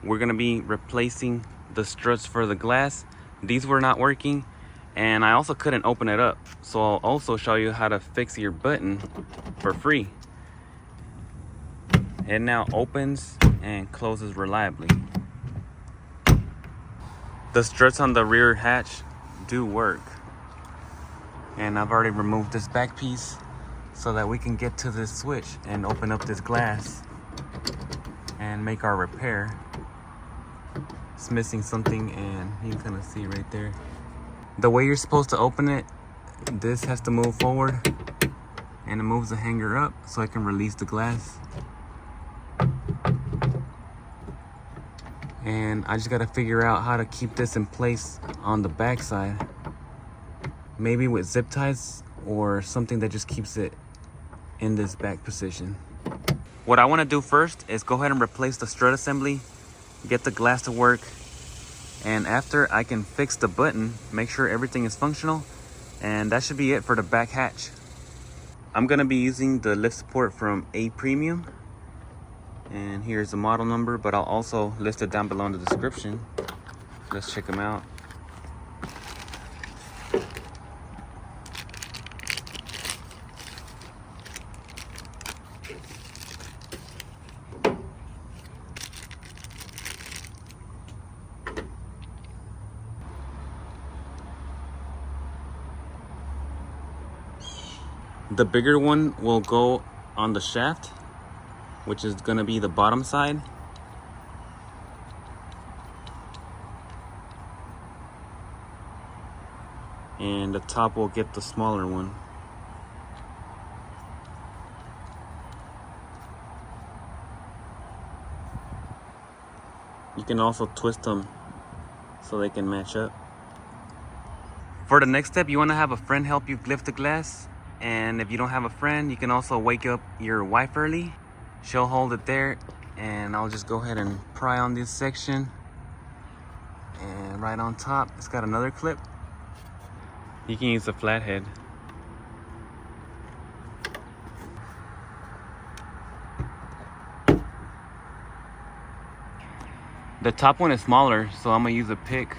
we're gonna be replacing the struts for the glass. These were not working, and I also couldn't open it up. So I'll also show you how to fix your button for free. It now opens and closes reliably. The struts on the rear hatch do work. And I've already removed this back piece so that we can get to this switch and open up this glass and make our repair. It's missing something, and you can kind of see right there. The way you're supposed to open it, this has to move forward and it moves the hanger up so I can release the glass. And I just got to figure out how to keep this in place on the back side. Maybe with zip ties or something that just keeps it in this back position. What I want to do first is go ahead and replace the strut assembly, get the glass to work, and after I can fix the button, make sure everything is functional, and that should be it for the back hatch. I'm going to be using the lift support from A Premium, and here's the model number, but I'll also list it down below in the description. Let's check them out. The bigger one will go on the shaft, which is going to be the bottom side. And the top will get the smaller one. You can also twist them so they can match up. For the next step, you want to have a friend help you lift the glass. And if you don't have a friend, you can also wake up your wife early. She'll hold it there, and I'll just go ahead and pry on this section. And right on top, it's got another clip. You can use a flathead. The top one is smaller, so I'm gonna use a pick.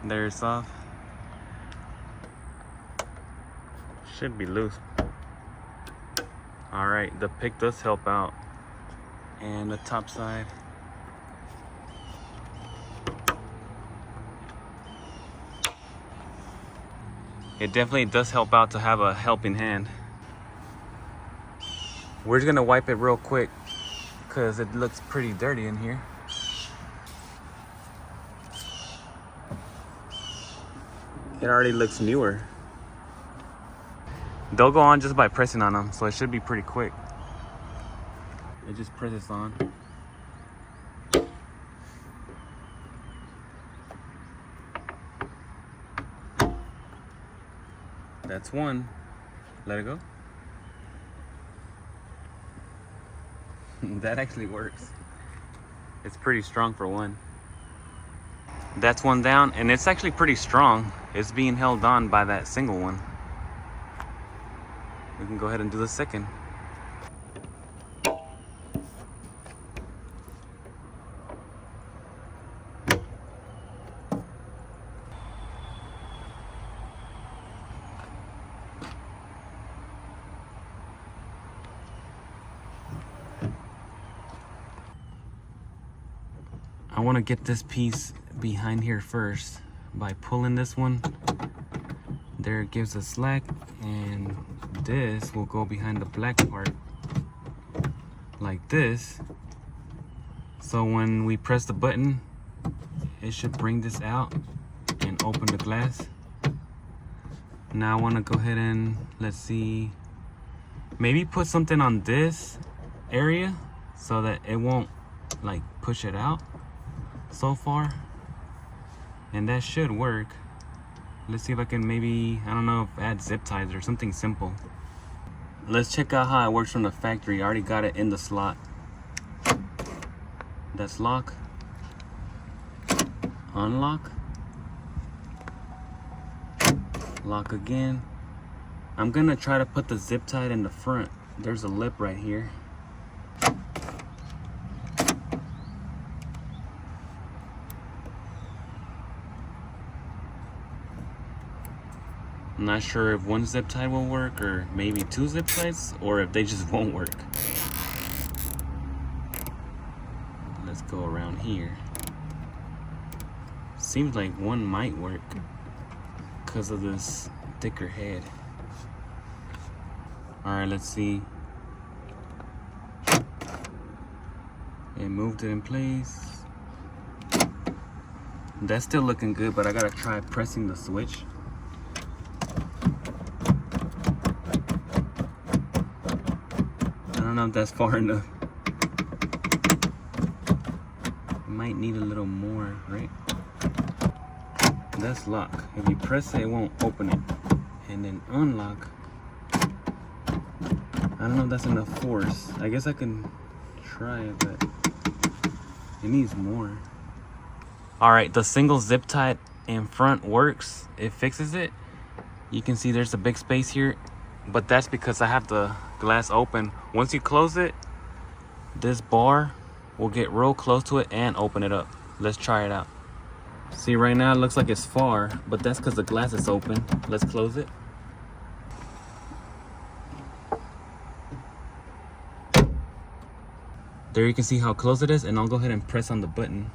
There, it's off. Should be loose. Alright, the pick does help out. And the top side. It definitely does help out to have a helping hand. We're just gonna wipe it real quick because it looks pretty dirty in here. It already looks newer. They'll go on just by pressing on them, so it should be pretty quick. It just presses on. That's one. Let it go. That actually works. It's pretty strong for one. That's one down, and it's actually pretty strong. It's being held on by that single one. We can go ahead and do the second. I want to get this piece behind here first by pulling this one. There it gives a slack, and this will go behind the black part like this. So when we press the button, it should bring this out and open the glass. Now I want to go ahead and, let's see, maybe put something on this area so that it won't like push it out so far, and that should work. Let's see if I can maybe, I don't know, if add zip ties or something simple. Let's check out how it works from the factory. I already got it in the slot. That's lock, unlock, lock again, I'm gonna try to put the zip tie in the front. There's a lip right here. I'm not sure if one zip tie will work or maybe two zip ties, or if they just won't work. Let's go around here. Seems like one might work because of this thicker head. Alright, let's see. It moved it in place. That's still looking good, but I gotta try pressing the switch. I don't know if that's far enough. Might need a little more, right? That's lock. If you press it, it won't open it. And then unlock. I don't know if that's enough force. I guess I can try it, but it needs more. Alright, the single zip tie in front works. It fixes it. You can see there's a big space here, but that's because I have the glass open. Once you close it, this bar will get real close to it and open it up. Let's try it out. See, right now it looks like it's far, but that's because the glass is open. Let's close it. There you can see how close it is, and I'll go ahead and press on the button.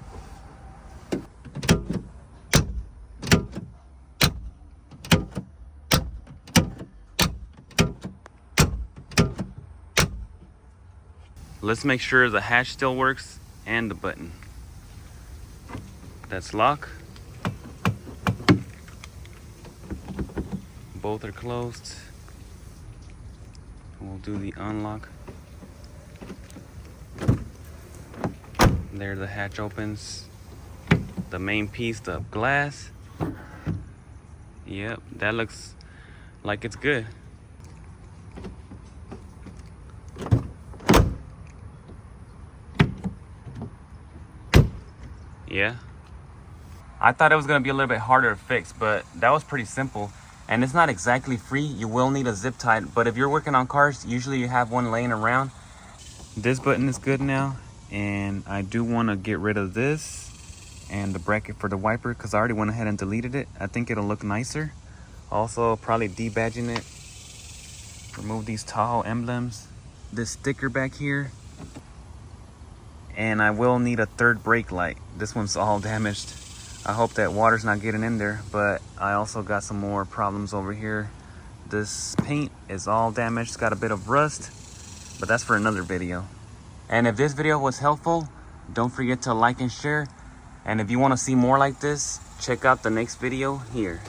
Let's make sure the hatch still works and the button. That's lock. Both are closed. We'll do the unlock. There the hatch opens. The main piece, the glass. Yep, that looks like it's good. Yeah. I thought it was gonna be a little bit harder to fix, but that was pretty simple. And it's not exactly free. You will need a zip tie, but if you're working on cars, usually you have one laying around. This button is good now, and I do want to get rid of this and the bracket for the wiper because I already went ahead and deleted it. I think it'll look nicer. Also, probably debadging it. Remove these Tahoe emblems. This sticker back here. And I will need a third brake light. This one's all damaged. I hope that water's not getting in there, but I also got some more problems over here. This paint is all damaged. It's got a bit of rust, but that's for another video. And if this video was helpful, don't forget to like and share. And if you want to see more like this, check out the next video here.